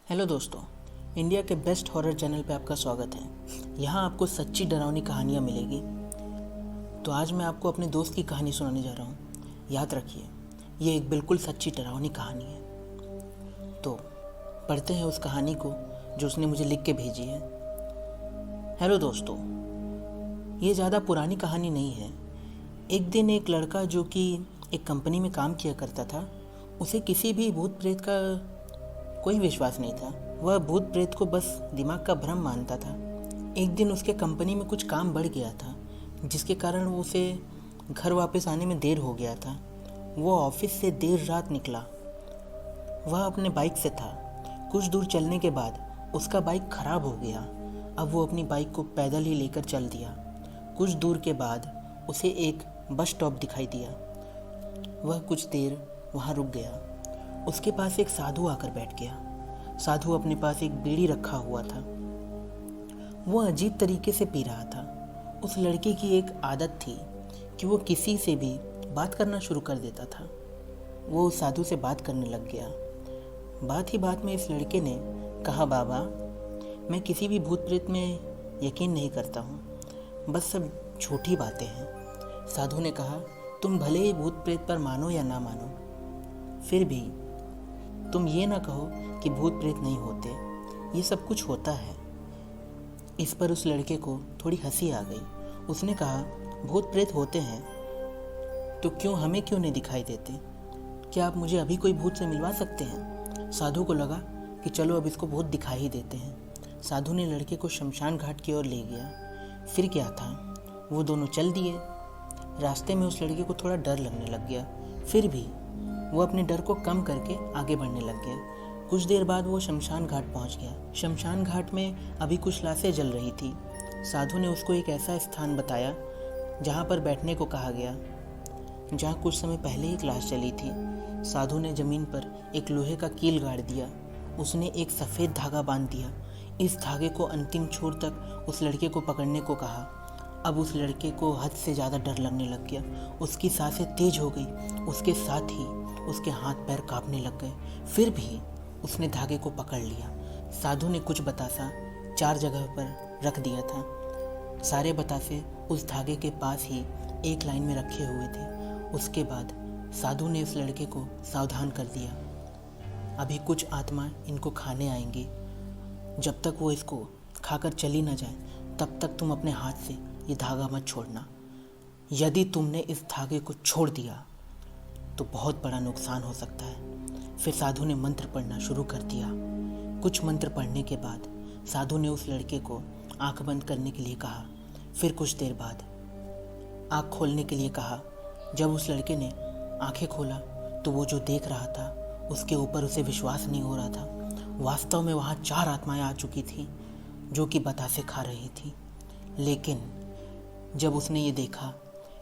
Hello दोस्तों, India के best horror channel पे आपका स्वागत है। यहाँ आपको सच्ची डरावनी कहानियाँ मिलेगी। तो आज मैं आपको अपने दोस्त की कहानी सुनाने जा रहा हूँ। याद रखिए, ये एक बिल्कुल सच्ची डरावनी कहानी है। तो पढ़ते हैं उस कहानी को जो उसने मुझे लिख के भेजी है। हेलो दोस्तों, ये ज़्यादा पुरानी कहानी नहीं है। एक दिन एक लड़का जो कि एक कंपनी में काम किया करता था, उसे किसी भी भूत प्रेत का कोई विश्वास नहीं था। वह भूत प्रेत को बस दिमाग का भ्रम मानता था। एक दिन उसके कंपनी में कुछ काम बढ़ गया था, जिसके कारण उसे घर वापस आने में देर हो गया था। वो ऑफिस से देर रात निकला। वह अपने बाइक से था। कुछ दूर चलने के बाद उसका बाइक खराब हो गया। अब वो अपनी बाइक को पैदल ही लेकर चल दिया। कुछ दूर के बाद उसे एक बस स्टॉप दिखाई दिया। वह कुछ देर वहाँ रुक गया। उसके पास एक साधु आकर बैठ गया। साधु अपने पास एक बीड़ी रखा हुआ था। वो अजीब तरीके से पी रहा था। उस लड़के की एक आदत थी कि वो किसी से भी बात करना शुरू कर देता था। वो उस साधु से बात करने लग गया। बात ही बात में इस लड़के ने कहा, बाबा, मैं किसी भी भूत प्रेत में यकीन नहीं करता हूँ, बस सब झूठी बातें हैं। साधु ने कहा, तुम भले ही भूत प्रेत पर मानो या ना मानो, फिर भी तुम ये ना कहो कि भूत प्रेत नहीं होते। ये सब कुछ होता है। इस पर उस लड़के को थोड़ी हंसी आ गई। उसने कहा, भूत प्रेत होते हैं तो हमें क्यों नहीं दिखाई देते? क्या आप मुझे अभी कोई भूत से मिलवा सकते हैं? साधु को लगा कि चलो अब इसको भूत दिखा ही देते हैं। साधु ने लड़के को शमशान घाट की ओर ले गया। फिर क्या था, वो दोनों चल दिए। रास्ते में उस लड़के को थोड़ा डर लगने लग गया। फिर भी वो अपने डर को कम करके आगे बढ़ने लग गया। कुछ देर बाद वो शमशान घाट पहुंच गया। शमशान घाट में अभी कुछ लाशें जल रही थी। साधु ने उसको एक ऐसा स्थान बताया जहां पर बैठने को कहा गया, जहां कुछ समय पहले एक लाश जली थी। साधु ने जमीन पर एक लोहे का कील गाड़ दिया। उसने एक सफ़ेद धागा बांध दिया। इस धागे को अंतिम छोर तक उस लड़के को पकड़ने को कहा। अब उस लड़के को हद से ज़्यादा डर लगने लग गया। उसकी सांसें तेज हो गई। उसके साथ ही उसके हाथ पैर कांपने लग गए। फिर भी उसने धागे को पकड़ लिया। साधु ने कुछ बतासा 4 जगह पर रख दिया था। सारे बतासे उस धागे के पास ही एक लाइन में रखे हुए थे। उसके बाद साधु ने उस लड़के को सावधान कर दिया, अभी कुछ आत्मा इनको खाने आएंगी। जब तक वो इसको खाकर चली ना जाए, तब तक तुम अपने हाथ से ये धागा मत छोड़ना। यदि तुमने इस धागे को छोड़ दिया तो बहुत बड़ा नुकसान हो सकता है। फिर साधु ने मंत्र पढ़ना शुरू कर दिया। कुछ मंत्र पढ़ने के बाद साधु ने उस लड़के को आंख बंद करने के लिए कहा। फिर कुछ देर बाद आंख खोलने के लिए कहा। जब उस लड़के ने आंखें खोला तो वो जो देख रहा था उसके ऊपर उसे विश्वास नहीं हो रहा था। वास्तव में वहाँ 4 आत्माएं आ चुकी थी जो कि बतासे खा रही थी। लेकिन जब उसने ये देखा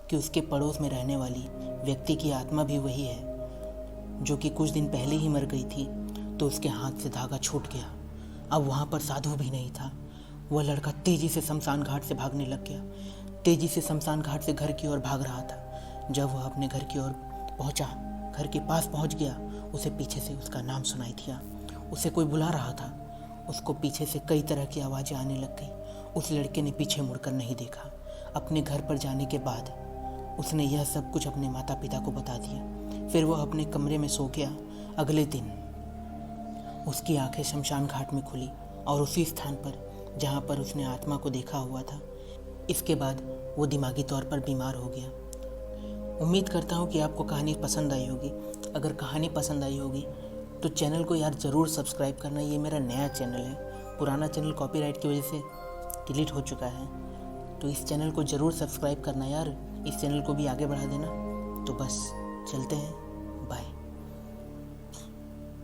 कि उसके पड़ोस में रहने वाली व्यक्ति की आत्मा भी वही है जो कि कुछ दिन पहले ही मर गई थी, तो उसके हाथ से धागा छूट गया। अब वहाँ पर साधु भी नहीं था। वह लड़का तेजी से शमशान घाट से भागने लग गया। तेजी से शमशान घाट से घर की ओर भाग रहा था। जब वह अपने घर की ओर पहुँचा, घर के पास पहुँच गया, उसे पीछे से उसका नाम सुनाई दिया। उसे कोई बुला रहा था। उसको पीछे से कई तरह की आवाज़ें आने लग गई। उस लड़के ने पीछे मुड़कर नहीं देखा। अपने घर पर जाने के बाद उसने यह सब कुछ अपने माता पिता को बता दिया। फिर वह अपने कमरे में सो गया। अगले दिन उसकी आंखें शमशान घाट में खुली और उसी स्थान पर जहाँ पर उसने आत्मा को देखा हुआ था। इसके बाद वो दिमागी तौर पर बीमार हो गया। उम्मीद करता हूँ कि आपको कहानी पसंद आई होगी। अगर कहानी पसंद आई होगी तो चैनल को यार ज़रूर सब्सक्राइब करना। ये मेरा नया चैनल है। पुराना चैनल कॉपीराइट की वजह से डिलीट हो चुका है, तो इस चैनल को ज़रूर सब्सक्राइब करना यार। इस चैनल को भी आगे बढ़ा देना। तो बस चलते हैं।